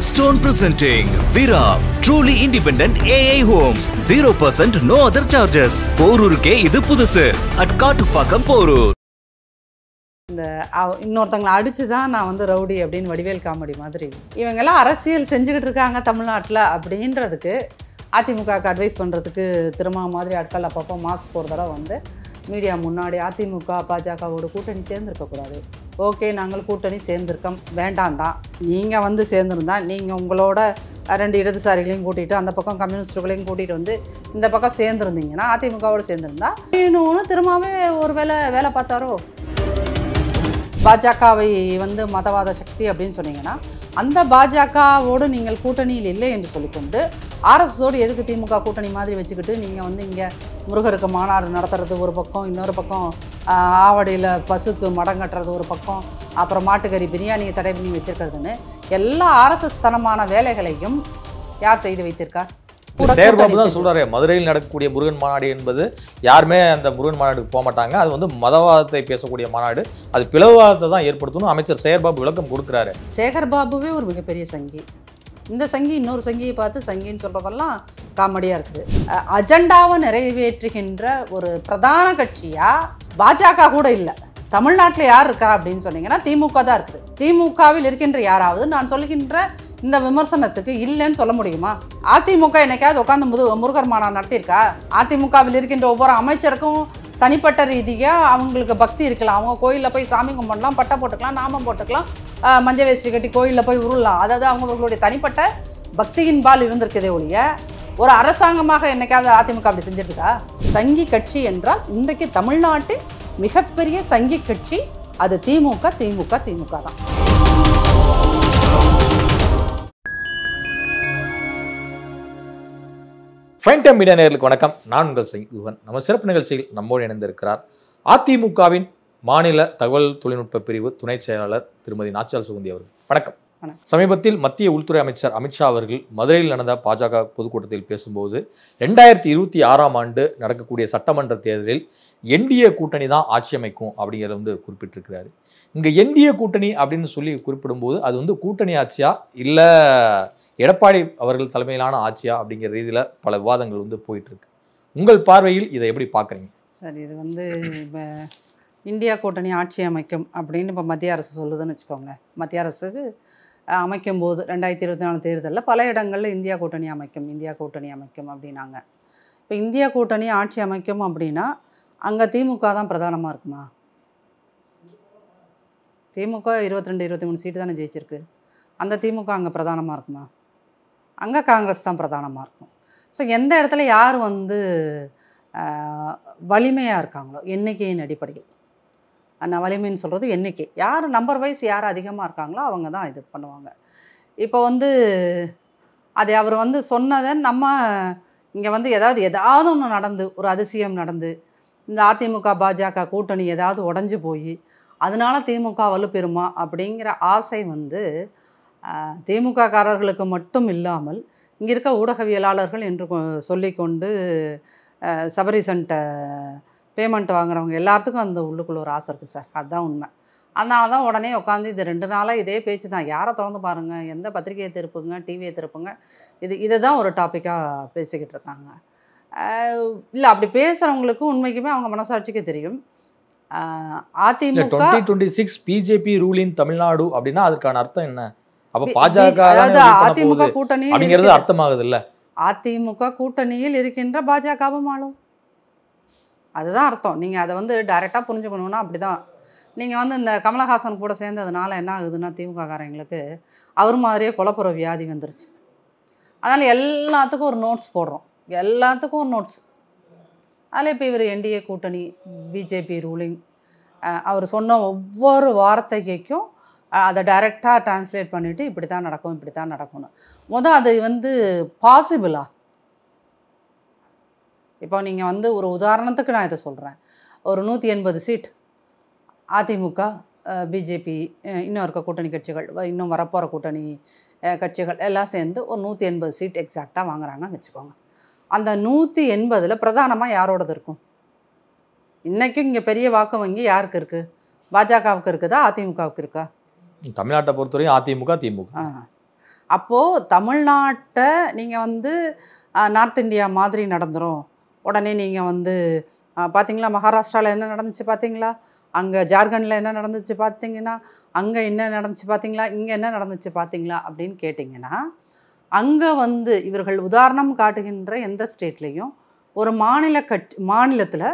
Stone presenting Vira, truly independent AI homes, 0% no other charges. போரூருக்கே இது புதுசு at Kattupakkam Porur. இந்த இன்னொருத்தங்களை அடிச்சு தான் நான் வந்து ரவுடி அப்படின்னு வடிவேல் காமெடி மாதிரி இவங்கெல்லாம் அரசியல் செஞ்சுக்கிட்டு இருக்காங்க தமிழ்நாட்டில் அப்படின்றதுக்கு அதிமுகவுக்கு அட்வைஸ் பண்ணுறதுக்கு திரும்ப மாதிரி ஆட்கள் அப்பப்போ மார்க்ஸ் போகிறதோட வந்து மீடியா முன்னாடி அதிமுக பாஜகவோட கூட்டணி சேர்ந்துருக்கக்கூடாது, ஓகே நாங்கள் கூட்டணி சேர்ந்துருக்கோம் வேண்டாம் தான், நீங்கள் வந்து சேர்ந்துருந்தா நீங்கள் உங்களோட 2 இடதுசாரிகளையும் கூட்டிகிட்டு அந்த பக்கம் கம்யூனிஸ்டுகளையும் கூட்டிகிட்டு வந்து இந்த பக்கம் சேர்ந்துருந்தீங்கன்னா அதிமுகவோடு சேர்ந்துருந்தா இன்னொன்று திரும்பவே ஒரு வேலை பார்த்தாரோ. பாஜகவை வந்து மதவாத சக்தி அப்படின்னு சொன்னீங்கன்னா அந்த பாஜகவோடு நீங்கள் கூட்டணியில் இல்லை என்று சொல்லிக்கொண்டு ஆர்எஸ்எஸோடு எதுக்கு திமுக கூட்டணி மாதிரி வச்சுக்கிட்டு நீங்கள் வந்து இங்கே முருகருக்கு மாநாடு நடத்துறது ஒரு பக்கம், இன்னொரு பக்கம் ஆவடியில் பசுக்கு மடங்கட்டுறது ஒரு பக்கம், அப்புறம் மாட்டுக்கறி பிரியாணியை தடை பண்ணி வச்சுருக்கிறதுன்னு எல்லா ஆர்எஸ்எஸ் தனமான வேலைகளையும் யார் செய்து வைத்திருக்கார்? சேர்பாபு தான் சொல்றாரு, மதுரையில் நடக்கக்கூடிய முருகன் மாநாடு என்பது யாருமே அந்த முருகன் மாநாடுக்கு போக மாட்டாங்க, அது வந்து மதவாதத்தை பேசக்கூடிய மாநாடு, அது பிளவுவாதத்தை தான் ஏற்படுத்தணும் அமைச்சர் சேர்பாபு விளக்கம் கொடுக்குறாரு. சேகர்பாபுவே ஒரு மிகப்பெரிய சங்கி, இந்த சங்கி இன்னொரு சங்கியை பார்த்து சங்கின்னு சொல்கிறதெல்லாம் காமெடியாக இருக்குது. அஜெண்டாவை நிறைவேற்றுகின்ற ஒரு பிரதான கட்சியாக பாஜக கூட இல்லை. தமிழ்நாட்டில் யார் இருக்கா அப்படின்னு சொன்னீங்கன்னா திமுக தான் இருக்குது. திமுகவில் இருக்கின்ற யாராவது நான் சொல்கின்ற இந்த விமர்சனத்துக்கு இல்லைன்னு சொல்ல முடியுமா? அதிமுக என்னைக்காவது உட்காந்து முருகர் மாநாடு நடத்தியிருக்கா? அதிமுகவில் இருக்கின்ற ஒவ்வொரு அமைச்சருக்கும் தனிப்பட்ட ரீதியாக அவங்களுக்கு பக்தி இருக்கலாம், அவங்க கோயிலில் போய் சாமி கும்பிடலாம், பட்டை போட்டுக்கலாம், நாமம் போட்டுக்கலாம், மஞ்சள் வேஷ்டி கட்டி கோயிலில் போய் உருளலாம், அதாவது அவங்களுடைய தனிப்பட்ட பக்தியின் பால் இருந்திருக்கதே ஒழிய ஒரு அரசாங்கமாக என்னைக்காவது அதிமுக அப்படி செஞ்சிருக்குதா? சங்கி கட்சி என்றால் இன்றைக்கு தமிழ்நாட்டின் மிகப்பெரிய சங்கி கட்சி அது திமுக தான். ஃபைன் டைம் மீடியா நேயர்களுக்கு வணக்கம், நான் உங்கள் சைகுவன். நம்ம சிறப்பு நிகழ்ச்சியில் நம்மோடு இணைந்திருக்கிறார் அதிமுகவின் மாநில தகவல் தொழில்நுட்ப பிரிவு துணை செயலாளர் திருமதி நாச்சியால் சுகந்தி அவர்கள். வணக்கம். சமீபத்தில் மத்திய உள்துறை அமைச்சர் அமித்ஷா அவர்கள் மதுரையில் நடந்த பாஜக பொதுக்கூட்டத்தில் பேசும்போது 2026ஆம் ஆண்டு நடக்கக்கூடிய சட்டமன்ற தேர்தலில் என்டிஏ கூட்டணி தான் ஆட்சி அமைக்கும் அப்படிங்கிறத வந்து குறிப்பிட்டிருக்கிறாரு. இங்கே என்டிஏ கூட்டணி அப்படின்னு சொல்லி குறிப்பிடும்போது அது வந்து கூட்டணி ஆட்சியா இல்லை எடப்பாடி அவர்கள் தலைமையிலான ஆட்சியா அப்படிங்கிற ரீதியில் பல விவாதங்கள் வந்து போயிட்டு இருக்கு. உங்கள் பார்வையில் இதை எப்படி பார்க்குறீங்க? சார், இது வந்து இப்போ இந்தியா கூட்டணி ஆட்சி அமைக்கும் அப்படின்னு இப்போ மத்திய அரசு சொல்லுதுன்னு வச்சுக்கோங்களேன். மத்திய அரசுக்கு அமைக்கும் போது 2024 தேர்தலில் பல இடங்களில் இந்தியா கூட்டணி அமைக்கும் அப்படின்னாங்க. இப்போ இந்தியா கூட்டணி ஆட்சி அமைக்கும் அப்படின்னா அங்கே திமுக தான் பிரதானமாக இருக்குமா? திமுக 22-23 சீட்டு தானே ஜெயிச்சிருக்கு. அந்த திமுக அங்கே பிரதானமாக இருக்குமா? அங்கே காங்கிரஸ் தான் பிரதானமாக இருக்கும். ஸோ எந்த இடத்துல யார் வந்து வலிமையாக இருக்காங்களோ எண்ணிக்கையின் அடிப்படையில், நான் வலிமைன்னு சொல்கிறது எண்ணிக்கை, யார் நம்பர் வைஸ் யார் அதிகமாக இருக்காங்களோ அவங்க தான் இது பண்ணுவாங்க. இப்போ வந்து அதை அவர் வந்து சொன்னதை நம்ம இங்கே வந்து ஏதாவது ஒன்று நடந்து ஒரு அதிசயம் நடந்து இந்த அதிமுக பாஜக கூட்டணி ஏதாவது உடஞ்சி போய் அதனால திமுக வலுப்பெறுமா அப்படிங்கிற ஆசை வந்து திமுககாரர்களுக்கு மட்டும் இல்லாமல் இங்கே இருக்க ஊடகவியலாளர்கள் என்று சொல்லிக்கொண்டு சபரிசன்ட்டை பேமெண்ட் வாங்குறவங்க எல்லாத்துக்கும் அந்த உள்ளுக்குள்ள ஒரு ஆசை இருக்குது சார். அதுதான் உண்மை. அதனால தான் உடனே உட்காந்து இது 2 நாளாக இதே பேச்சு தான். யாரை திறந்து பாருங்கள், எந்த பத்திரிகையை திருப்புங்க, டிவியை திருப்புங்க, இதை தான் ஒரு டாப்பிக்காக பேசிக்கிட்டு இருக்காங்க. இல்லை, அப்படி பேசுகிறவங்களுக்கு உண்மைக்குமே அவங்க மனசாட்சிக்கு தெரியும். அதிமுக 2026 பிஜேபி ரூலிங் தமிழ்நாடு அப்படின்னா அதுக்கான அர்த்தம் என்ன? அப்போ பாஜக அதிமுக கூட்டணி அப்படிங்கிறது அர்த்தமாகுது இல்லை? அதிமுக கூட்டணியில் இருக்கின்ற பாஜகவும் ஆளும், அதுதான் அர்த்தம். நீங்கள் அதை வந்து டைரெக்டாக புரிஞ்சுக்கணுன்னா அப்படி தான். நீங்கள் வந்து இந்த கமலஹாசன் கூட சேர்ந்ததுனால என்ன ஆகுதுன்னா திமுககாரங்களுக்கு அவர் மாதிரியே குழப்புற வியாதி வந்துருச்சு. அதனால் எல்லாத்துக்கும் ஒரு நோட்ஸ் போடுறோம், எல்லாத்துக்கும் ஒரு நோட்ஸ். அதில் இப்போ இவர் என்டிஏ கூட்டணி பிஜேபி ரூலிங் அவர் சொன்ன ஒவ்வொரு வார்த்தைக்கும் அதை டைரெக்டாக டிரான்ஸ்லேட் பண்ணிவிட்டு இப்படி தான் நடக்கும்னு அது வந்து பாசிபிளா? இப்போ நீங்கள் வந்து ஒரு உதாரணத்துக்கு நான் இதை சொல்கிறேன், ஒரு 180 சீட் அதிமுக பிஜேபி இன்னும் இருக்க கூட்டணி கட்சிகள் இன்னும் வரப்போகிற கூட்டணி கட்சிகள் எல்லாம் சேர்ந்து ஒரு 180 சீட் எக்ஸாக்டாக வாங்குறாங்கன்னு வச்சுக்கோங்க. அந்த 180ல் பிரதானமாக யாரோடது இருக்கும்? இன்றைக்கும் இங்கே பெரிய வாக்கு வங்கி யாருக்கு இருக்குது? பாஜகவுக்கு இருக்குதா அதிமுகவுக்கு இருக்கா? தமிழ்நாட்டை பொறுத்தவரையும் அதிமுக திமுக. அப்போது தமிழ்நாட்டை நீங்கள் வந்து நார்த் இந்தியா மாதிரி நடந்துரும். உடனே நீங்கள் வந்து பார்த்தீங்களா மகாராஷ்டிராவில் என்ன நடந்துச்சு பார்த்தீங்களா, அங்கே ஜார்க்கண்டில் என்ன நடந்துச்சு பார்த்தீங்கன்னா, அங்கே என்ன நடந்துச்சு பார்த்தீங்களா, இங்கே என்ன நடந்துச்சு பார்த்தீங்களா அப்படின்னு கேட்டிங்கன்னா, அங்கே வந்து இவர்கள் உதாரணம் காட்டுகின்ற எந்த ஸ்டேட்லேயும் ஒரு மாநிலத்தில்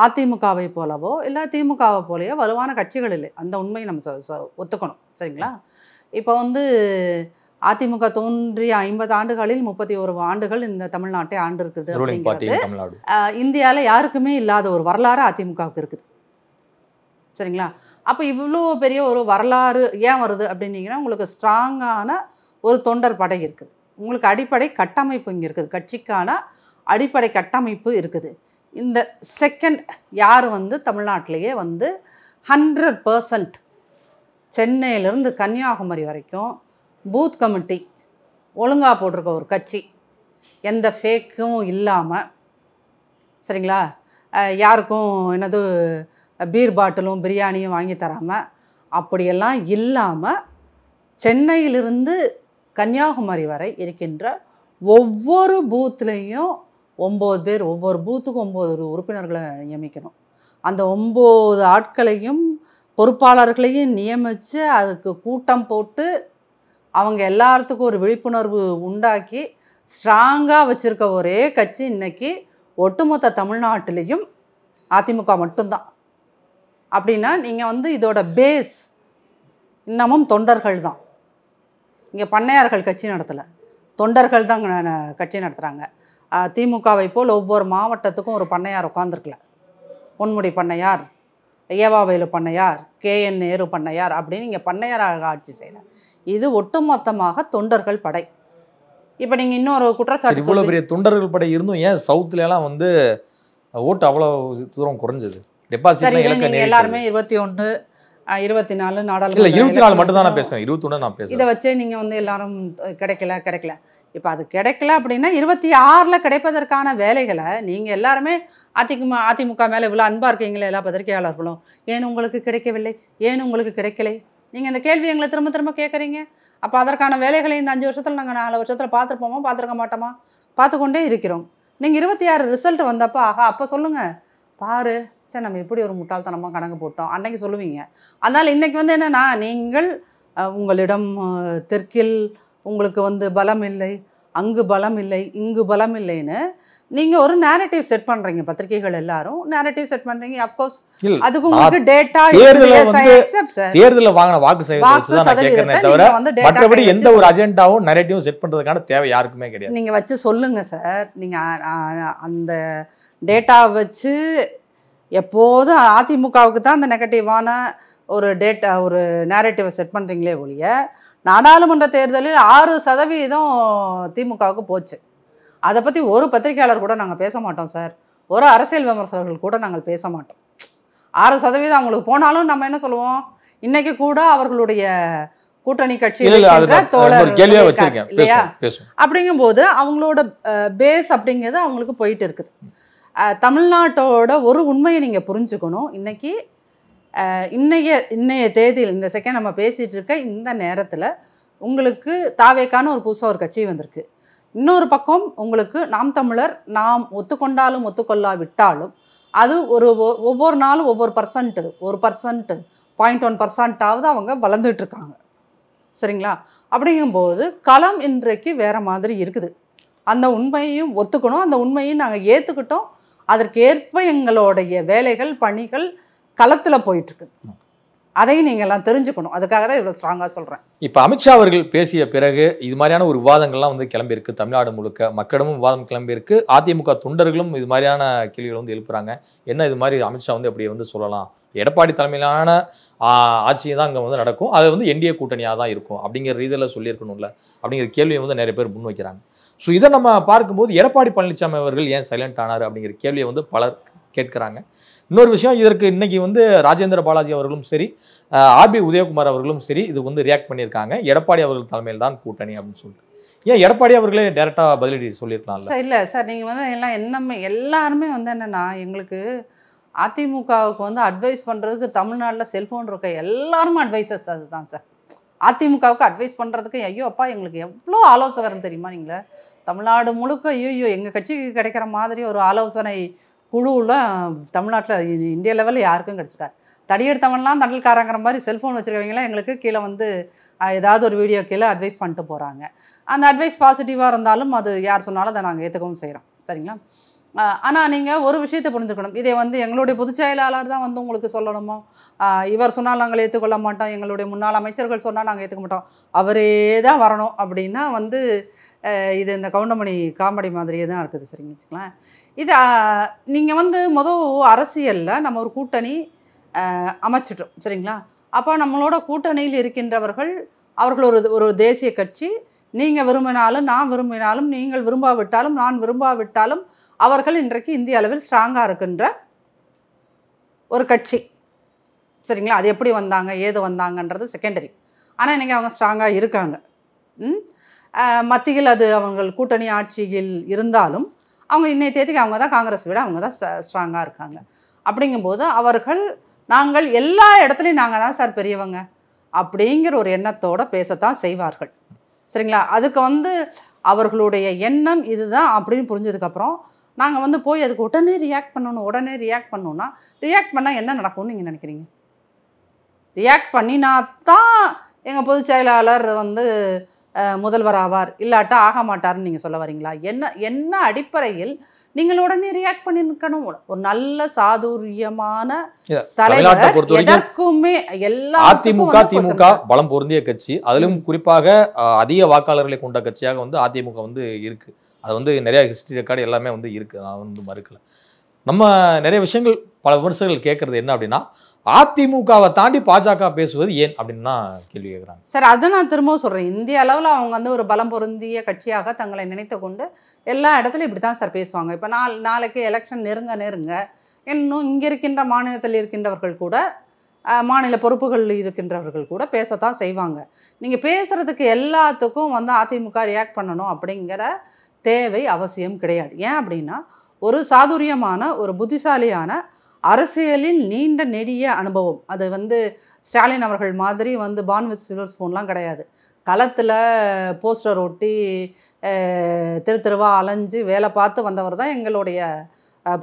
அதிமுகவை போலவோ இல்லை திமுகவை போலையோ வலுவான கட்சிகள் இல்லை. அந்த உண்மையை நம்ம ஒத்துக்கணும். சரிங்களா? இப்போ வந்து அதிமுக தோன்றிய 50 ஆண்டுகளில் 31 ஆண்டுகள் இந்த தமிழ்நாட்டை ஆண்டு இருக்குது அப்படிங்கிறது இந்தியாவில் யாருக்குமே இல்லாத ஒரு வரலாறு அதிமுகவுக்கு இருக்குது. சரிங்களா? அப்போ இவ்வளோ பெரிய ஒரு வரலாறு ஏன் வருது அப்படின்னீங்கன்னா, உங்களுக்கு ஸ்ட்ராங்கான ஒரு தொண்டர் படை இருக்குது, உங்களுக்கு அடிப்படை கட்டமைப்பு இங்கே இருக்குது, கட்சிக்கான அடிப்படை கட்டமைப்பு இருக்குது. இந்த செகண்ட் யார் வந்து தமிழ்நாட்டிலேயே வந்து 100% சென்னையிலேருந்து கன்னியாகுமரி வரைக்கும் பூத் கமிட்டி ஒழுங்காக போட்டிருக்க ஒரு கட்சி, எந்த ஃபேக்கும் இல்லாமல், சரிங்களா, யாருக்கும் என்னது பீர் பாட்டிலும் பிரியாணியும் வாங்கி தராமல் அப்படியெல்லாம் இல்லாமல் சென்னையிலிருந்து கன்னியாகுமரி வரை இருக்கின்ற ஒவ்வொரு பூத்துலேயும் 9 பேர், ஒவ்வொரு பூத்துக்கும் 9 உறுப்பினர்களை நியமிக்கணும். அந்த 9 ஆட்களையும் பொறுப்பாளர்களையும் நியமித்து அதுக்கு கூட்டம் போட்டு அவங்க எல்லாத்துக்கும் ஒரு விழிப்புணர்வு உண்டாக்கி ஸ்ட்ராங்காக வச்சுருக்க ஒரே கட்சி இன்றைக்கி ஒட்டுமொத்த தமிழ்நாட்டிலையும் அதிமுக மட்டும்தான். அப்படின்னா நீங்கள் வந்து இதோட பேஸ் இன்னமும் தொண்டர்கள் தான். இங்கே பண்ணையார்கள் கட்சி நடத்தலை, தொண்டர்கள் தான் கட்சி நடத்துகிறாங்க. திமுகவை போல் ஒவ்வொரு மாவட்டத்துக்கும் ஒரு பண்ணையார் உட்காந்துருக்கல. பொன்முடி பண்ணையார், ஏவாவேலு பண்ணையார், KN நேரு பண்ணையார் அப்படின்னு இங்கே பண்ணையாராக ஆட்சி செய்யலை. இது ஒட்டுமொத்தமாக தொண்டர்கள் படை. இப்போ நீங்கள் இன்னொரு குற்றச்சாட்டு, இவ்வளோ பெரிய தொண்டர்கள் படை இருந்தும் ஏன் சவுத்துலலாம் வந்து ஓட்டு அவ்வளோ தூரம் குறைஞ்சது? சரி, நீங்கள் எல்லாருமே 21, 24 நாடாளுமன்ற 24 மட்டும் தான் நான் பேசுகிறேன், 21 நான் பேசுகிறேன். இதை வச்சே நீங்கள் வந்து எல்லாரும் கிடைக்கல. இப்போ அது கிடைக்கல அப்படின்னா 26 கிடைப்பதற்கான வேலைகளை நீங்கள் எல்லாருமே அதிமுக மேலே இவ்வளோ அன்பாக இருக்கீங்களே எல்லா பத்திரிகையாளர்களும், ஏன் உங்களுக்கு கிடைக்கவில்லை, ஏன் உங்களுக்கு கிடைக்கலை, நீங்கள் இந்த கேள்வி எங்களை திரும்ப திரும்ப கேட்குறீங்க. அப்போ அதற்கான வேலைகளை இந்த 5 வருஷத்தில் நாங்கள் 4 வருஷத்தில் பார்த்துருப்போமா, பார்த்துருக்க மாட்டோமா, பார்த்துக்கொண்டே இருக்கிறோம். நீங்கள் 26 ரிசல்ட் வந்தப்போ அப்போ சொல்லுங்கள், பாரு சரி நம்ம எப்படி ஒரு முட்டாள்தனமாக கணக்கு போட்டோம் அன்னைக்கு சொல்லுவீங்க. அதனால் இன்றைக்கி வந்து என்னென்னா, நீங்கள் உங்களிடம் தெற்கில் உங்களுக்கு வந்து பலம் இல்லை, அங்கு பலம் இல்லை, இங்கு பலம் இல்லைன்னு நீங்கள் ஒரு நேரட்டிவ் செட் பண்ணுறீங்க. பத்திரிகைகள் எல்லாரும் நேரட்டிவ் செட் பண்ணுறீங்க. அஃப்கோர்ஸ் அதுக்கு உங்களுக்கு டேட்டா தேர்தலில் வாங்கின வாக்கு சதவீதத்தை மற்றபடி எந்த ஒரு அஜெண்டாவும் நேரட்டிவும் செட் பண்ணுறதுக்கான தேவை யாருக்குமே கிடையாது. நீங்கள் வச்சு சொல்லுங்கள் சார். நீங்கள் அந்த டேட்டாவை வச்சு எப்போதும் அதிமுகவுக்கு தான் அந்த நெகட்டிவான ஒரு ஒரு நேரட்டிவை செட் பண்ணுறீங்களே ஒழிய, நாடாளுமன்ற தேர்தலில் 6% திமுகவுக்கு போச்சு. அதை பற்றி ஒரு பத்திரிகையாளர் கூட நாங்கள் பேச மாட்டோம் சார், ஒரு அரசியல் விமர்சகர்கள் கூட நாங்கள் பேச மாட்டோம். 6% அவங்களுக்கு போனாலும் நம்ம என்ன சொல்லுவோம், இன்றைக்கி கூட அவர்களுடைய கூட்டணி கட்சி தோழர் இல்லையா, அப்படிங்கும்போது அவங்களோட பேஸ் அப்படிங்கிறது அவங்களுக்கு போயிட்டு இருக்குது. தமிழ்நாட்டோட ஒரு உண்மையை நீங்கள் புரிஞ்சுக்கணும். இன்னைய தேதியில் இந்த செகண்ட் நம்ம பேசிகிட்டு இருக்க இந்த நேரத்தில் உங்களுக்கு தாவேக்கான ஒரு புதுசாக ஒரு கட்சி வந்திருக்கு. இன்னொரு பக்கம் உங்களுக்கு நாம் தமிழர் நாம் ஒத்துக்கொண்டாலும் ஒத்துக்கொள்ளாவிட்டாலும் அது ஒவ்வொரு நாளும் ஒவ்வொரு 1%, 0.1% அவங்க வளர்ந்துட்டுருக்காங்க. சரிங்களா? அப்படிங்கும்போது களம் இன்றைக்கு வேறு மாதிரி இருக்குது. அந்த உண்மையையும் ஒத்துக்கணும், அந்த உண்மையும் நாங்கள் ஏற்றுக்கிட்டோம். அதற்கேற்ப எங்களுடைய வேலைகள் பணிகள் களத்தில் போயிட்டுருக்குது. அதையும் நீங்கள் எல்லாம் தெரிஞ்சுக்கணும். அதுக்காக தான் இவ்வளோ ஸ்ட்ராங்காக சொல்கிறேன். இப்போ அமித்ஷா அவர்கள் பேசிய பிறகு இது மாதிரியான ஒரு விவாதங்கள்லாம் வந்து கிளம்பியிருக்கு. தமிழ்நாடு முழுக்க மக்களிடமும் விவாதம் கிளம்பியிருக்கு. அதிமுக தொண்டர்களும் இது மாதிரியான கேள்விகள் வந்து எழுப்புறாங்க. என்ன இது மாதிரி அமித்ஷா வந்து அப்படி வந்து சொல்லலாம், எடப்பாடி தலைமையிலான ஆட்சியை தான் அங்கே வந்து நடக்கும், அது வந்து NDA கூட்டணியாக தான் இருக்கும் அப்படிங்கிற ரீதியில் சொல்லியிருக்கணும்ல அப்படிங்கிற கேள்வியை வந்து நிறைய பேர் முன்வைக்கிறாங்க. ஸோ இதை நம்ம பார்க்கும்போது எடப்பாடி பழனிசாமி அவர்கள் ஏன் சைலண்ட் ஆனார் அப்படிங்கிற கேள்வியை வந்து பலர் கேட்குறாங்க. இன்னொரு விஷயம், இதற்கு இன்னைக்கு வந்து ராஜேந்திர பாலாஜி அவர்களும் சரி, RB உதயகுமார் அவர்களும் சரி இது வந்து ரியாக்ட் பண்ணியிருக்காங்க, எடப்பாடி அவர்கள் தலைமையில் தான் கூட்டணி அப்படின்னு சொல்லிட்டு. ஏன் எடப்பாடி அவர்களே டைரெக்டாக பதிலடி சொல்லியிருக்கலாம்ல? சார் இல்லை சார், நீங்கள் வந்து எல்லாருமே வந்து என்னென்னா, எங்களுக்கு அதிமுகவுக்கு வந்து அட்வைஸ் பண்ணுறதுக்கு தமிழ்நாட்டில் செல்ஃபோன் இருக்க எல்லாருமே அட்வைசர்ஸ் அதுதான் சார். அதிமுகவுக்கு அட்வைஸ் பண்ணுறதுக்கு ஐயோ அப்பா எங்களுக்கு எவ்வளோ ஆலோசகர்கள் தெரியுமா நீங்கள் தமிழ்நாடு முழுக்க ஐயோ எங்கள் கட்சிக்கு கிடைக்கிற மாதிரி ஒரு ஆலோசனை குழுவில் தமிழ்நாட்டில் இந்திய லெவலில் யாருக்கும் கிடச்சிருக்காரு. தடியெடுத்தவன்லாம் தண்டல்காரங்கிற மாதிரி செல்ஃபோன் வச்சுருக்கவங்களாம் எங்களுக்கு கீழே வந்து ஏதாவது ஒரு வீடியோ கீழே அட்வைஸ் பண்ணிட்டு போகிறாங்க. அந்த அட்வைஸ் பாசிட்டிவாக இருந்தாலும் அது யார் சொன்னாலும் அதை நாங்கள் ஏற்றுக்கவும் செய்கிறோம். சரிங்களா? ஆனால் நீங்கள் ஒரு விஷயத்தை புரிஞ்சுக்கணும். இதை வந்து எங்களுடைய பொதுச் செயலாளர் தான் வந்து உங்களுக்கு சொல்லணுமோ, இவர் சொன்னால் நாங்கள் ஏற்றுக்கொள்ள மாட்டோம், எங்களுடைய முன்னாள் அமைச்சர்கள் சொன்னால் நாங்கள் ஏற்றுக்க மாட்டோம், அவரே தான் வரணும் அப்படின்னா வந்து இது இந்த கவுண்டமணி காமெடி மாதிரியே தான் இருக்குது. சரிங்க வச்சுக்கலாம். இது நீங்கள் வந்து அரசியலில் நம்ம ஒரு கூட்டணி அமைச்சிட்டோம். சரிங்களா? அப்போ நம்மளோட கூட்டணியில் இருக்கின்றவர்கள் அவர்கள் ஒரு தேசிய கட்சி. நீங்கள் விரும்பினாலும் நான் விரும்பினாலும் நீங்கள் விரும்பாவிட்டாலும் நான் விரும்பாவிட்டாலும் அவர்கள் இன்றைக்கு இந்திய அளவில் ஸ்ட்ராங்காக இருக்கின்ற ஒரு கட்சி. சரிங்களா? அது எப்படி வந்தாங்க ஏது வந்தாங்கன்றது செகண்டரி. ஆனால் இன்றைக்கி அவங்க ஸ்ட்ராங்காக இருக்காங்க. மத்தியில் அது அவங்கள் கூட்டணி ஆட்சியில் இருந்தாலும் அவங்க இன்னைய தேதிக்கு அவங்க தான் காங்கிரஸ் விட அவங்க தான் ஸ்ட்ராங்காக இருக்காங்க. அப்படிங்கும்போது அவர்கள் நாங்கள் எல்லா இடத்துலையும் நாங்கள் தான் சார் பெரியவங்க அப்படிங்கிற ஒரு எண்ணத்தோடு பேசத்தான் செய்வார்கள். சரிங்களா? அதுக்கு வந்து அவர்களுடைய எண்ணம் இதுதான் அப்படின்னு புரிஞ்சதுக்கப்புறம் நாங்கள் வந்து போய் அதுக்கு உடனே ரியாக்ட் பண்ணணும்னா ரியாக்ட் பண்ணால் என்ன நடக்கும்னு நீங்கள் நினைக்கிறீங்க? ரியாக்ட் பண்ணினா தான் எங்கள் பொதுச் செயலாளர் வந்து முதல்வர் ஆவார், இல்லாட்டா ஆக மாட்டார்னு நீங்கள் சொல்ல வரீங்களா? என்ன அடிப்படையில் நீங்கள் உடனே ரியாக்ட் பண்ணிருக்கணும்? ஒரு நல்ல சாதுரியமான தலைவர் எதற்குமே அதிமுக பலம் பொருந்திய கட்சி, அதிலும் குறிப்பாக அதிக வாக்காளர்களை கொண்ட கட்சியாக வந்து அதிமுக வந்து இருக்கு. அது வந்து நிறைய ஹிஸ்டரி ரெக்கார்டு எல்லாமே வந்து இருக்கு. நான் வந்து மறுக்கல. நம்ம நிறைய விஷயங்கள் பல விமர்சகர்கள் கேட்கறது என்ன அப்படின்னா, அதிமுகவை தாண்டி பாஜக பேசுவது ஏன் அப்படின்னு தான் கேள்வி கேட்குறாங்க. சார் அதை நான் திரும்பவும் சொல்கிறேன். இந்திய அளவில் அவங்க வந்து ஒரு பலம் பொருந்திய கட்சியாக தங்களை நினைத்து கொண்டு எல்லா இடத்துலையும் இப்படி தான் சார் பேசுவாங்க. இப்போ நாளைக்கு எலெக்ஷன் நெருங்க இன்னும் இங்கே இருக்கின்ற மாநிலத்தில் இருக்கின்றவர்கள் கூட மாநில பொறுப்புகளில் இருக்கின்றவர்கள் கூட பேசத்தான் செய்வாங்க. நீங்கள் பேசுகிறதுக்கு எல்லாத்துக்கும் வந்து அதிமுக ரியாக்ட் பண்ணணும் அப்படிங்கிற தேவை அவசியம் கிடையாது. ஏன் அப்படின்னா ஒரு சாதுரியமான ஒரு புத்திசாலியான அரசியலில் நீண்ட நெடிய அனுபவம், அது வந்து ஸ்டாலின் அவர்கள் மாதிரி வந்து பான் வித் சில்வர் ஸ்பூன்லாம் கிடையாது. களத்தில் போஸ்டர் ஒட்டி தெருவா அலைஞ்சு வேலை பார்த்து வந்தவர் தான் எங்களுடைய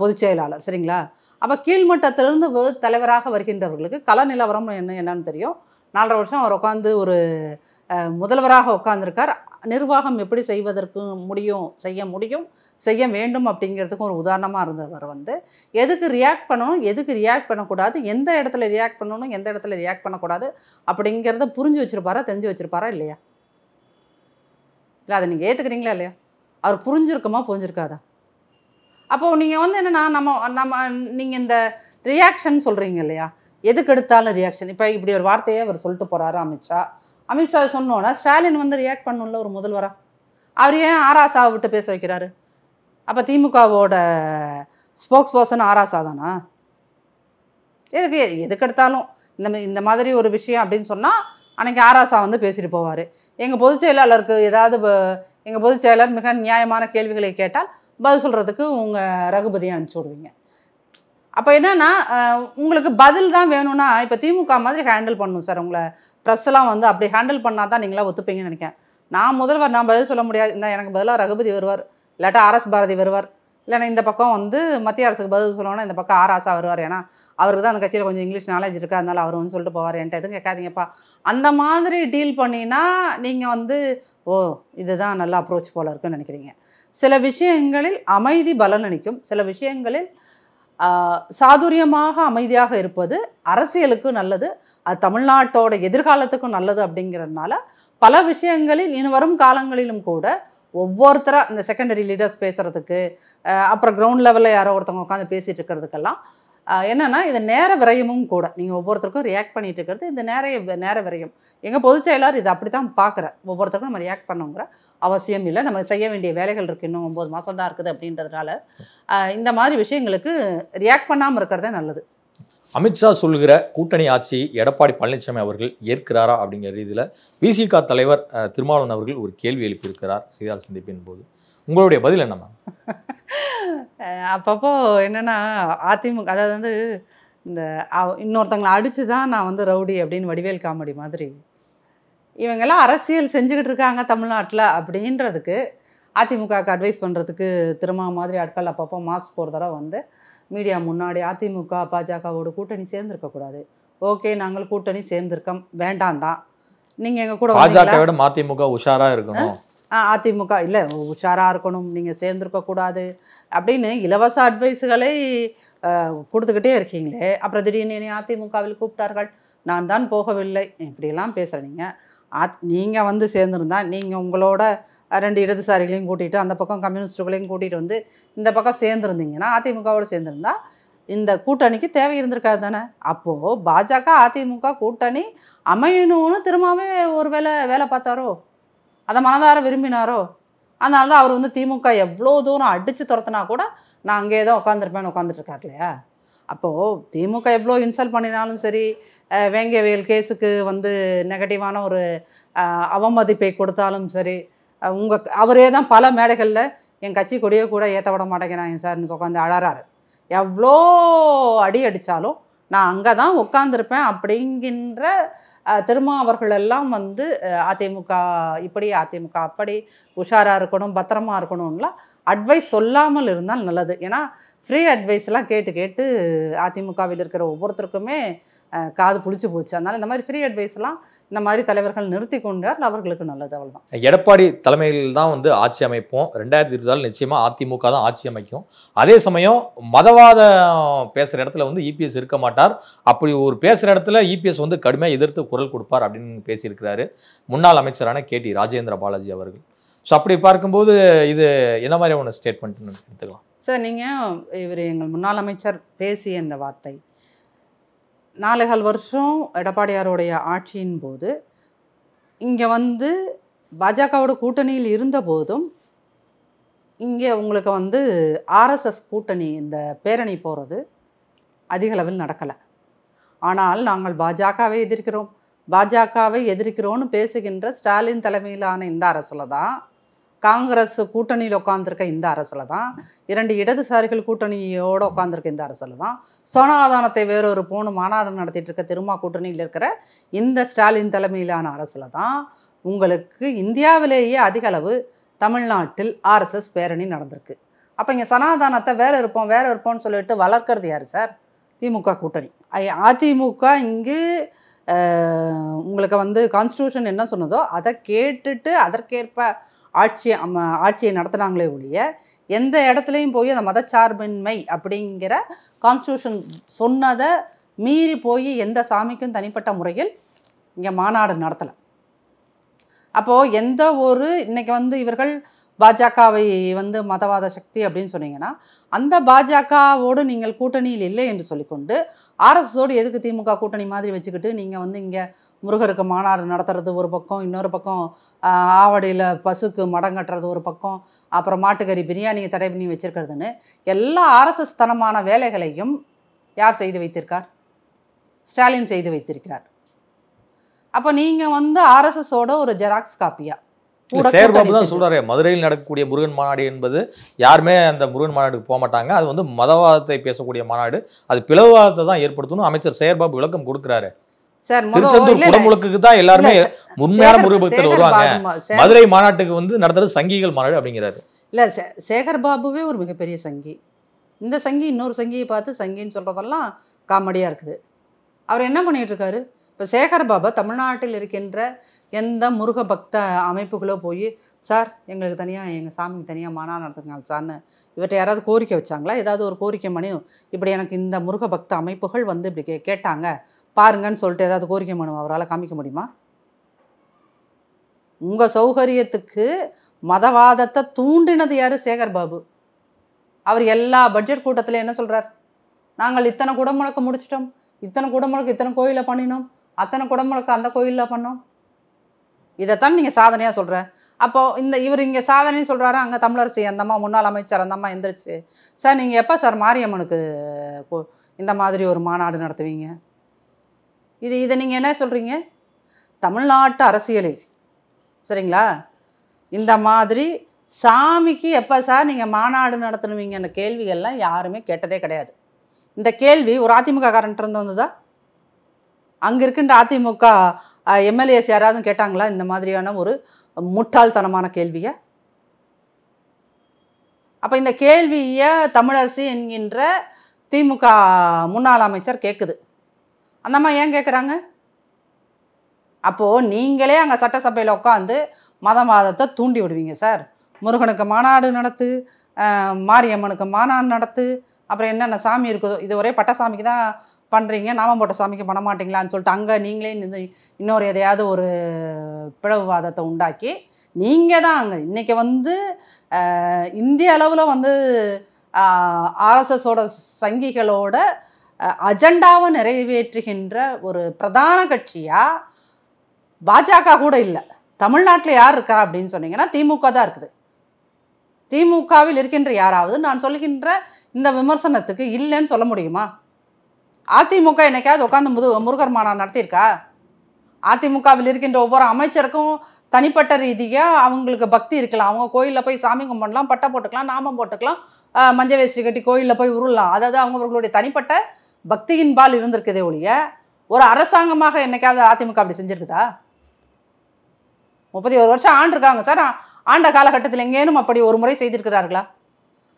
பொதுச் செயலாளர். சரிங்களா? அப்போ கீழ்மட்டத்திலிருந்து தலைவராக வருகின்றவர்களுக்கு கள நிலவரம் என்னன்னு தெரியும். 4.5 வருஷம் அவர் உட்காந்து ஒரு முதல்வராக உட்காந்துருக்கார். நிர்வாகம் எப்படி செய்ய வேண்டும் அப்படிங்கிறதுக்கும் ஒரு உதாரணமாக இருந்தவர் வந்து எதுக்கு ரியாக்ட் பண்ணணும், எதுக்கு ரியாக்ட் பண்ணக்கூடாது, எந்த இடத்துல ரியாக்ட் பண்ணணும், எந்த இடத்துல ரியாக்ட் பண்ணக்கூடாது அப்படிங்கிறத புரிஞ்சு வச்சுருப்பாரா, தெரிஞ்சு வச்சுருப்பாரா இல்லையா? இல்லை அதை நீங்கள் ஏற்றுக்கிறீங்களா இல்லையா? அவர் புரிஞ்சிருக்காதா? அப்போது நீங்கள் வந்து என்னென்னா நீங்கள் இந்த ரியாக்ஷன் சொல்கிறீங்க இல்லையா, எதுக்கு எடுத்தாலும் ரியாக்ஷன். இப்போ இப்படி ஒரு வார்த்தையே அவர் சொல்லிட்டு போகிறாரு அமித்ஷா சொன்னோன்னா ஸ்டாலின் வந்து ரியாக்ட் பண்ணல ஒரு முதல்வராக. அவர் ஏன் ஆராசாவை விட்டு பேச வைக்கிறாரு? அப்போ திமுகவோட ஸ்போக்ஸ் பர்சன் ஆராசா தானா? எதுக்கு எடுத்தாலும் இந்த மாதிரி ஒரு விஷயம் அப்படின்னு சொன்னால் அன்றைக்கி ஆராசா வந்து பேசிட்டு போவார். எங்கள் பொதுச் செயலாளருக்கு எங்கள் பொதுச் செயலாளர் மிக நியாயமான கேள்விகளை கேட்டால் பதில் சொல்கிறதுக்கு உங்கள் ரகுபதியை அனுப்பிச்சி விடுவீங்க. அப்போ என்னென்னா உங்களுக்கு பதில் தான் வேணும்னா இப்போ திமுக மாதிரி ஹேண்டில் பண்ணணும் சார். உங்களை ப்ரெஸ்ஸெல்லாம் வந்து அப்படி ஹேண்டில் பண்ணால் தான் நீங்களாம் ஒத்துப்பீங்கன்னு நினைக்கிறேன். நான் முதல்வர் நான் பதில் சொல்ல முடியாது, இந்த எனக்கு பதிலாக ரகுபதி வருவார், இல்லாட்டா ஆர்எஸ் பாரதி வருவார், இல்லைன்னா இந்த பக்கம் வந்து மத்திய அரசுக்கு பதில் சொல்லணும்னா இந்த பக்கம் ஆராசா வருவார். ஏன்னா அவருக்கு தான் அந்த கட்சியில் கொஞ்சம் இங்கிலீஷ் நாலேஜ் இருக்குது, அதனால் அவர் வந்து சொல்லிட்டு போவார். என்கிட்ட எதுவும் கேட்காதீங்கப்பா. அந்த மாதிரி டீல் பண்ணினா நீங்கள் வந்து இதுதான் நல்ல அப்ரோச் போல் இருக்குன்னு நினைக்கிறீங்க. சில விஷயங்களில் அமைதி பலன் அளிக்கும், சில விஷயங்களில் சாதுரியமாக அமைதியாக இருப்பது அரசியலுக்கு நல்லது, அது தமிழ்நாட்டோட எதிர்காலத்துக்கும் நல்லது. அப்படிங்கிறதுனால பல விஷயங்களில் இனி வரும் காலங்களிலும் கூட ஒவ்வொருத்தராக இந்த செகண்டரி லீடர்ஸ் பேசுகிறதுக்கு அப்புறம் கிரவுண்ட் லெவலில் யாரோ ஒருத்தவங்க உட்காந்து பேசிகிட்டு இருக்கிறதுக்கெல்லாம் என்னென்னா இது நேர விரயமும் கூட. நீங்கள் ஒவ்வொருத்தருக்கும் ரியாக்ட் பண்ணிகிட்டு இருக்கிறது இந்த நேர விரயம். எங்கள் பொதுச் செயலாளர் இது அப்படி தான் பார்க்குறேன். ஒவ்வொருத்தருக்கும் நம்ம ரியாக்ட் பண்ணுங்கிற அவசியம் இல்லை, நம்ம செய்ய வேண்டிய வேலைகள் இருக்குது, இன்னும் 9 மாதம் தான் இருக்குது அப்படின்றதுனால இந்த மாதிரி விஷயங்களுக்கு ரியாக்ட் பண்ணாமல் இருக்கிறதே நல்லது. அமித்ஷா சொல்கிற கூட்டணி ஆட்சி எடப்பாடி பழனிசாமி அவர்கள் ஏற்கிறாரா அப்படிங்கிற ரீதியில் விசிக தலைவர் திருமாவளவன் அவர்கள் ஒரு கேள்வி எழுப்பியிருக்கிறார் செய்தியாளர் சந்திப்பின் போது. உங்களுடைய பதில் என்னம்மா? அப்பப்போ என்னென்னா அதிமுக அதாவது வந்து இந்த இன்னொருத்தங்களை அடித்து தான் நான் வந்து ரவுடி அப்படின்னு வடிவேல் காமெடி மாதிரி இவங்கெல்லாம் அரசியல் செஞ்சுக்கிட்டு இருக்காங்க தமிழ்நாட்டில் அப்படின்றதுக்கு அதிமுகவுக்கு அட்வைஸ் பண்ணுறதுக்கு திருமா மாதிரி ஆட்கள் அப்பப்போ மாஸ்க் ஒரு தடவை வந்து மீடியா முன்னாடி அதிமுக பாஜகவோட கூட்டணி சேர்ந்துருக்கக்கூடாது, ஓகே நாங்கள் கூட்டணி சேர்ந்துருக்கோம் வேண்டாம் தான், நீங்கள் எங்கள் கூட பாஜகவோட மதிமுக உஷாராக இருக்கணும், அதிமுக இல்லை உஷாராக இருக்கணும், நீங்கள் சேர்ந்துருக்கக்கூடாது அப்படின்னு இலவச அட்வைஸுகளை கொடுத்துக்கிட்டே இருக்கீங்களே. அப்புறம் திடீர்னு என்னை அதிமுகவில் கூப்பிட்டார்கள், நான் தான் போகவில்லை, இப்படியெல்லாம் பேசுகிறீங்க. நீங்கள் வந்து சேர்ந்துருந்தா நீங்கள் உங்களோட 2 இடதுசாரிகளையும் கூட்டிகிட்டு அந்த பக்கம் கம்யூனிஸ்டுகளையும் கூட்டிகிட்டு வந்து இந்த பக்கம் சேர்ந்துருந்தீங்கன்னா, அதிமுகவோடு சேர்ந்துருந்தா இந்த கூட்டணிக்கு தேவை இருந்திருக்காது தானே. அப்போது பாஜக அதிமுக கூட்டணி அமையணும்னு திரும்பவே ஒரு வேலை பார்த்தாரோ, அதை மனதார விரும்பினாரோ. அதனால தான் அவர் வந்து திமுக எவ்வளோ தூரம் அடித்து துரத்துனா கூட நான் அங்கேயே தான் உட்காந்துருப்பேன்னு உட்காந்துட்ருக்கார் இல்லையா. அப்போது திமுக எவ்வளோ இன்சல்ட் பண்ணினாலும் சரி, வேங்கவேல் கேஸுக்கு வந்து நெகட்டிவான ஒரு அவமதிப்பை கொடுத்தாலும் சரி, அவரே தான் பல மேடைகளில் என் கட்சி கொடியே கூட ஏற்ற விட மாட்டேங்கிறாங்க சார்னு உட்காந்து அழறாரு. எவ்வளோ அடி அடித்தாலும் நான் அங்கே தான் உட்காந்துருப்பேன் அப்படிங்கின்ற திருமாவர்கள் எல்லாம் வந்து அதிமுக இப்படி அதிமுக அப்படி உஷாராக இருக்கணும் பத்திரமா இருக்கணும்லாம் அட்வைஸ் சொல்லாமல் இருந்தால் நல்லது. ஏன்னா ஃப்ரீ அட்வைஸ்லாம் கேட்டு கேட்டு அதிமுகவில் இருக்கிற ஒவ்வொருத்தருக்குமே காது புளிச்சு போச்சு. அதனால் இந்த மாதிரி ஃப்ரீ அட்வைஸ்லாம் இந்த மாதிரி தலைவர்கள் நிறுத்தி கொண்டால் அவர்களுக்கு நல்லது. அவ்வளோதான். எடப்பாடி தலைமையில் தான் வந்து ஆட்சி அமைப்போம், 2024 நிச்சயமாக அதிமுக தான் ஆட்சி அமைக்கும். அதே சமயம் மதவாதம் பேசுகிற இடத்துல வந்து இபிஎஸ் இருக்க மாட்டார், அப்படி ஒரு பேசுகிற இடத்துல இபிஎஸ் வந்து கடுமையாக எதிர்த்து குரல் கொடுப்பார் அப்படின்னு பேசியிருக்கிறாரு முன்னாள் அமைச்சரான கேடி ராஜேந்திர பாலாஜி அவர்கள். ஸோ அப்படி பார்க்கும்போது இது என்ன மாதிரி ஒன்று ஸ்டேட்மெண்ட்னு எடுத்துக்கலாம் சார். நீங்கள் இவர் எங்கள் முன்னாள் அமைச்சர் பேசிய இந்த வார்த்தை 4.5 வருஷம் எடப்பாடியாருடைய ஆட்சியின் போது இங்கே வந்து பாஜகவோட கூட்டணியில் இருந்த போதும் இங்கே உங்களுக்கு வந்து ஆர்எஸ்எஸ் கூட்டணி இந்த பேரணி போகிறது அதிக அளவில் நடக்கலை. ஆனால் நாங்கள் பாஜகவை எதிர்க்கிறோன்னு பேசுகின்ற ஸ்டாலின் தலைமையிலான இந்த அரசில் தான், காங்கிரஸ் கூட்டணியில் உட்காந்துருக்க இந்த அரசில் தான், 2 இடதுசாரிகள் கூட்டணியோடு உட்காந்துருக்க இந்த அரசில் தான், சனாதானத்தை வேறொரு மாநாடு நடத்திட்டு இருக்க திருமா கூட்டணியில் இருக்கிற இந்த ஸ்டாலின் தலைமையிலான அரசில் தான் உங்களுக்கு இந்தியாவிலேயே அதிக அளவு தமிழ்நாட்டில் ஆர்எஸ்எஸ் பேரணி நடந்திருக்கு. அப்போ இங்கே சனாதானத்தை வேற இருப்போம்னு சொல்லிட்டு வளர்க்கறது யார் சார்? திமுக கூட்டணி. அதிமுக இங்கு உங்களுக்கு வந்து கான்ஸ்டியூஷன் என்ன சொன்னதோ அதை கேட்டுட்டு அதற்கேற்ப ஆட்சியை நடத்துனாங்களே ஒழிய எந்த இடத்துலையும் போய் அந்த மதச்சார்பின்மை அப்படிங்கிற கான்ஸ்டியூஷன் சொன்னதை மீறி போய் எந்த சாமிக்கும் தனிப்பட்ட முறையில் இங்கே மாநாடு நடத்தலை. அப்போது எந்த ஒரு இன்றைக்கி வந்து இவர்கள் பாஜகவை வந்து மதவாத சக்தி அப்படின்னு சொன்னீங்கன்னா, அந்த பாஜகவோடு நீங்கள் கூட்டணியில் இல்லை என்று சொல்லிக்கொண்டு ஆர்எஸ்எஸோடு எதுக்கு திமுக கூட்டணி மாதிரி வச்சுக்கிட்டு நீங்கள் வந்து இங்கே முருகருக்கு மாநாடு நடத்துறது ஒரு பக்கம், இன்னொரு பக்கம் ஆவடியில் பசுக்கு மடம் கட்டுறது ஒரு பக்கம், அப்புறம் மாட்டுக்கறி பிரியாணியை தடை பண்ணி வச்சுருக்கிறதுன்னு எல்லா ஆர்எஸ்எஸ் தனமான வேலைகளையும் யார் செய்து வைத்திருக்கார்? ஸ்டாலின் செய்து வைத்திருக்கிறார். அப்போ நீங்கள் வந்து ஆர்எஸ்எஸோட ஒரு ஜெராக்ஸ் காப்பியா சேர்பாபு தான் சொல்றாரு, மதுரையில் நடக்கக்கூடிய முருகன் மாநாடு என்பது யாருமே அந்த முருகன் மாநாடுக்கு போக மாட்டாங்க, அது வந்து மதவாதத்தை பேசக்கூடிய மாநாடு, அது பிளவுவாதத்தை தான் ஏற்படுத்தணும் அமைச்சர் சேர்பாபு விளக்கம் கொடுக்குறாரு. குடமுழுக்கு தான் எல்லாருமே உண்மையான முருக பக்தர் வருவாங்க, மதுரை மாநாட்டுக்கு வந்து நடத்துறது சங்கிகள் மாநாடு அப்படிங்கிறாரு. இல்லை, சேகர் பாபுவே ஒரு மிகப்பெரிய சங்கி. இந்த சங்கி இன்னொரு சங்கியை பார்த்து சங்கின்னு சொல்கிறதெல்லாம் காமெடியாக இருக்குது. அவர் என்ன பண்ணிகிட்டு இருக்காரு? இப்போ சேகர் பாபா தமிழ்நாட்டில் இருக்கின்ற எந்த முருக பக்த அமைப்புகளோ போய் சார் எங்களுக்கு தனியாக எங்கள் சாமிக்கு தனியாக மாநாடு நடத்துங்க சார்னு இவர்கிட்ட யாராவது கோரிக்கை வச்சாங்களா? ஏதாவது ஒரு கோரிக்கை மனு இப்படி எனக்கு இந்த முருக பக்த அமைப்புகள் வந்து இப்படி கேட்டாங்க பாருங்கன்னு சொல்லிட்டு ஏதாவது கோரிக்கை மனு அவரால் காமிக்க முடியுமா? உங்கள் சௌகரியத்துக்கு மதவாதத்தை தூண்டினது யார்? சேகர் பாபு. அவர் எல்லா பட்ஜெட் கூட்டத்தில் என்ன சொல்கிறார்? நாங்கள் இத்தனை குடமுழக்க முடிச்சிட்டோம், இத்தனை குடமுழக்கு இத்தனை கோயிலை பண்ணினோம், அத்தனை குடமுழக்கு அந்த கோயிலில் பண்ணோம். இதைத்தான் நீங்கள் சாதனையாக சொல்கிற. அப்போது இவர் இங்கே சாதனைன்னு சொல்கிறாரு, அங்கே தமிழரசி அந்தம்மா முன்னாள் அமைச்சர் அந்தம்மா எந்திரிச்சு சார் நீங்கள் எப்போ சார் மாரியம்மனுக்கு இந்த மாதிரி ஒரு மாநாடு நடத்துவீங்க? இதை நீங்கள் என்ன சொல்கிறீங்க? தமிழ்நாட்டு அரசியலில் சரிங்களா, இந்த மாதிரி சாமிக்கு எப்போ சார் நீங்கள் மாநாடு நடத்தணுவீங்கன்ற கேள்விகள்லாம் யாருமே கேட்டதே கிடையாது. இந்த கேள்வி ஒரு அதிமுக காரன்ட்டு இருந்து வந்ததா? அங்கே இருக்கின்ற அதிமுக எம்எல்ஏஸ் யாராவது கேட்டாங்களா இந்த மாதிரியான ஒரு முட்டாள்தனமான கேள்வியை? அப்போ இந்த கேள்வியை தமிழரசி என்கின்ற திமுக முன்னாள் அமைச்சர் கேட்குது. அந்த அம்மா ஏன் கேட்குறாங்க? அப்போது நீங்களே அங்கே சட்டசபையில் உட்காந்து மதவாதத்தை தூண்டி விடுவீங்க சார். முருகனுக்கு மாநாடு நடத்து, மாரியம்மனுக்கு மாநாடு நடத்து, அப்புறம் என்னென்ன சாமி இருக்குதோ இது ஒரே பட்டசாமிக்கு தான் பண்ணுறீங்க, நாமம் போட்ட சாமிக்கு பண்ண மாட்டிங்களான்னு சொல்லிட்டு அங்கே நீங்களே இன்னொரு எதையாவது ஒரு பிளவுவாதத்தை உண்டாக்கி நீங்கள் தான் அங்கே இன்றைக்கி இந்திய அளவில் ஆர்எஸ்எஸோட சங்கிகளோட அஜெண்டாவை நிறைவேற்றுகின்ற ஒரு பிரதான கட்சியாக பாஜக கூட இல்லை. தமிழ்நாட்டில் யார் இருக்கா அப்படின்னு சொன்னீங்கன்னா திமுக தான் இருக்குது. திமுகவில் இருக்கின்ற யாராவது நான் சொல்கின்ற இந்த விமர்சனத்துக்கு இல்லைன்னு சொல்ல முடியுமா? அதிமுக என்னைக்காவது உட்காந்து முருகர் மாநாடு நடத்தியிருக்கா? அதிமுகவில் இருக்கின்ற ஒவ்வொரு அமைச்சருக்கும் தனிப்பட்ட ரீதியாக அவங்களுக்கு பக்தி இருக்கலாம். அவங்க கோயிலில் போய் சாமி கும்பிடலாம், பட்டை போட்டுக்கலாம், நாமம் போட்டுக்கலாம், மஞ்சள் வேஷ்டி கட்டி கோயிலில் போய் உருளலாம். அதாவது அவங்களுடைய தனிப்பட்ட பக்தியின்பால் இருந்திருக்குதே ஒழிய ஒரு அரசாங்கமாக என்னைக்காவது அதிமுக அப்படி செஞ்சுருக்குதா? 31 வருஷம் ஆண்டிருக்காங்க சார். ஆண்ட காலகட்டத்தில் எங்கேனும் அப்படி ஒரு முறை செய்திருக்கிறார்களா?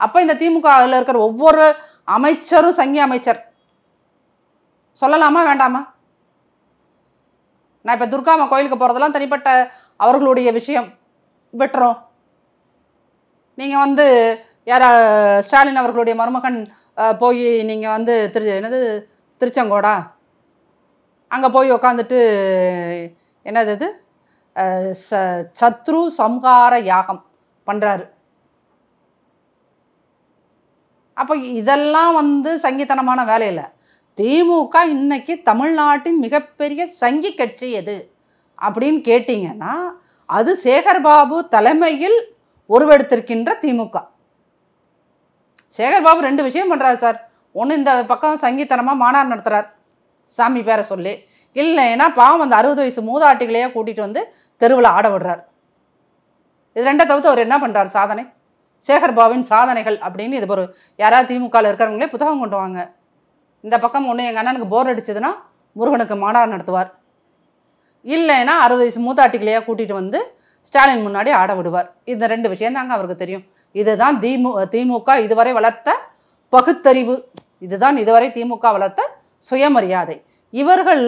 அப்போ இந்த திமுகவில் இருக்கிற ஒவ்வொரு அமைச்சரும் சங்கி அமைச்சர் சொல்லலாமா வேண்டாமா? நான் இப்போ துர்காமா கோயிலுக்கு போகிறதெல்லாம் தனிப்பட்ட அவர்களுடைய விஷயம் விட்டுறோம். நீங்கள் யாரா ஸ்டாலின் அவர்களுடைய மருமகன் போய் நீங்கள் திருச்செங்கோடா அங்கே போய் உக்காந்துட்டு என்னது இது சத்ரு சம்ஹார யாகம் பண்ணுறாரு. அப்போ இதெல்லாம் சங்கித்தனமான வேலை இல்லை. திமுக இன்னைக்கு தமிழ்நாட்டின் மிகப்பெரிய சங்கி கட்சி எது அப்படின்னு கேட்டிங்கன்னா அது சேகர்பாபு தலைமையில் உருவெடுத்திருக்கின்ற திமுக. சேகர்பாபு 2 விஷயம் பண்ணுறாரு சார். ஒன்று, இந்த பக்கம் சங்கித்தனமாக மாநாடு நடத்துகிறார் சாமி பேரை சொல்லி. இல்லைன்னா பாவம் 60 வயசு மூதாட்டிகளையே கூட்டிகிட்டு தெருவில் ஆட விடுறார். இது 2 தவிர்த்து அவர் என்ன பண்ணுறார் சாதனை? சேகர்பாபுவின் சாதனைகள் அப்படின்னு இது ஒரு யாராவது திமுகவில் இருக்கிறவங்களே புத்தகம் கொண்டு வாங்க. இந்த பக்கம் ஒன்று எங்கள் அண்ணனுக்கு போர் அடிச்சதுன்னா முருகனுக்கு மாநாடு நடத்துவார். இல்லைன்னா 60 வயசு மூத்தாட்டிகளையே கூட்டிகிட்டு ஸ்டாலின் முன்னாடி ஆட விடுவார். இந்த 2 விஷயம் தாங்க அவருக்கு தெரியும். இதுதான் திமுக இதுவரை வளர்த்த பகுத்தறிவு. இதுதான் இதுவரை திமுக வளர்த்த சுயமரியாதை. இவர்கள்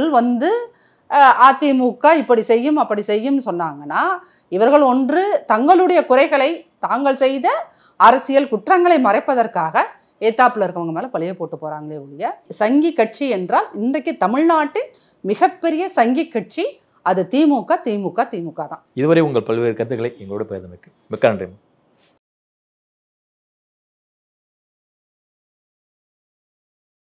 அதிமுக இப்படி செய்யும் அப்படி செய்யும் சொன்னாங்கன்னா இவர்கள் ஒன்று தங்களுடைய குறைகளை தாங்கள் செய்த அரசியல் குற்றங்களை மறைப்பதற்காக ஏத்தாப்பில் இருக்கவங்க மேலே பழிய போட்டு போகிறாங்களே ஒழிய சங்கி கட்சி என்றால் இன்றைக்கு தமிழ்நாட்டின் மிகப்பெரிய சங்கி கட்சி அது திமுக தான். இதுவரை உங்கள் பல்வேறு கருத்துக்களை எங்களோட பகிர்ந்தமைக்கு மிக்க நன்றி.